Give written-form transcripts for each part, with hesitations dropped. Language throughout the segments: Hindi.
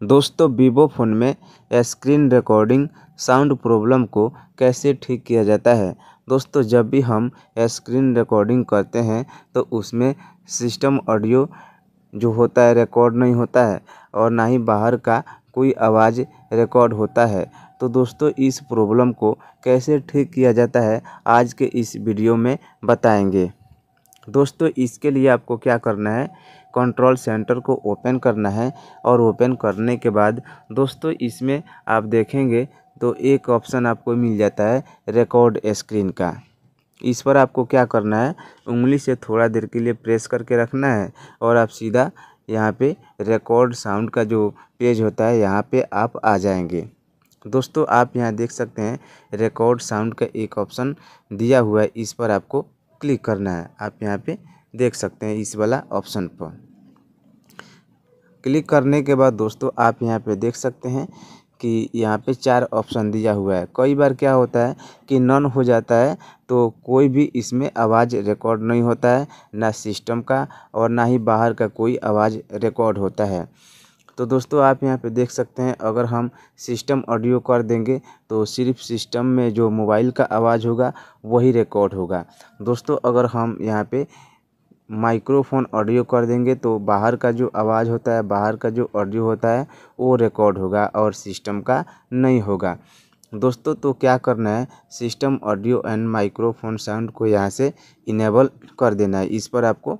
दोस्तों वीवो फ़ोन में स्क्रीन रिकॉर्डिंग साउंड प्रॉब्लम को कैसे ठीक किया जाता है। दोस्तों जब भी हम स्क्रीन रिकॉर्डिंग करते हैं तो उसमें सिस्टम ऑडियो जो होता है रिकॉर्ड नहीं होता है और ना ही बाहर का कोई आवाज़ रिकॉर्ड होता है। तो दोस्तों इस प्रॉब्लम को कैसे ठीक किया जाता है आज के इस वीडियो में बताएंगे। दोस्तों इसके लिए आपको क्या करना है, कंट्रोल सेंटर को ओपन करना है और ओपन करने के बाद दोस्तों इसमें आप देखेंगे तो एक ऑप्शन आपको मिल जाता है रिकॉर्ड स्क्रीन का। इस पर आपको क्या करना है, उंगली से थोड़ा देर के लिए प्रेस करके रखना है और आप सीधा यहाँ पे रिकॉर्ड साउंड का जो पेज होता है यहाँ पे आप आ जाएंगे। दोस्तों आप यहाँ देख सकते हैं रिकॉर्ड साउंड का एक ऑप्शन दिया हुआ है, इस पर आपको क्लिक करना है। आप यहाँ पे देख सकते हैं इस वाला ऑप्शन पर क्लिक करने के बाद दोस्तों आप यहाँ पे देख सकते हैं कि यहाँ पे 4 ऑप्शन दिया हुआ है। कई बार क्या होता है कि नन हो जाता है तो कोई भी इसमें आवाज़ रिकॉर्ड नहीं होता है, ना सिस्टम का और ना ही बाहर का कोई आवाज़ रिकॉर्ड होता है। तो दोस्तों आप यहाँ पे देख सकते हैं अगर हम सिस्टम ऑडियो कर देंगे तो सिर्फ सिस्टम में जो मोबाइल का आवाज़ होगा वही रिकॉर्ड होगा। दोस्तों अगर हम यहाँ पे माइक्रोफोन ऑडियो कर देंगे तो बाहर का जो आवाज़ होता है, बाहर का जो ऑडियो होता है वो रिकॉर्ड होगा और सिस्टम का नहीं होगा। दोस्तों तो क्या करना है, system audio and microphone sound को यहाँ से इनेबल कर देना है। इस पर आपको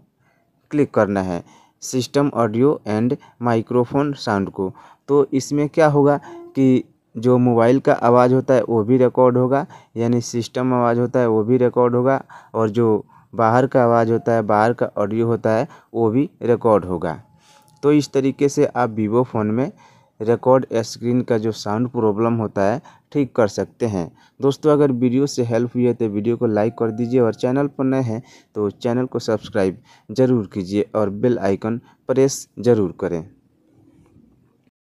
क्लिक करना है system audio and microphone sound को। तो इसमें क्या होगा कि जो मोबाइल का आवाज़ होता है वो भी रिकॉर्ड होगा, यानी सिस्टम आवाज़ होता है वो भी रिकॉर्ड होगा और जो बाहर का आवाज़ होता है, बाहर का ऑडियो होता है वो भी रिकॉर्ड होगा। तो इस तरीके से आप वीवो फ़ोन में रिकॉर्ड स्क्रीन का जो साउंड प्रॉब्लम होता है ठीक कर सकते हैं। दोस्तों अगर वीडियो से हेल्प हुई है तो वीडियो को लाइक कर दीजिए और चैनल पर नए हैं तो चैनल को सब्सक्राइब ज़रूर कीजिए और बेल आइकन प्रेस ज़रूर करें।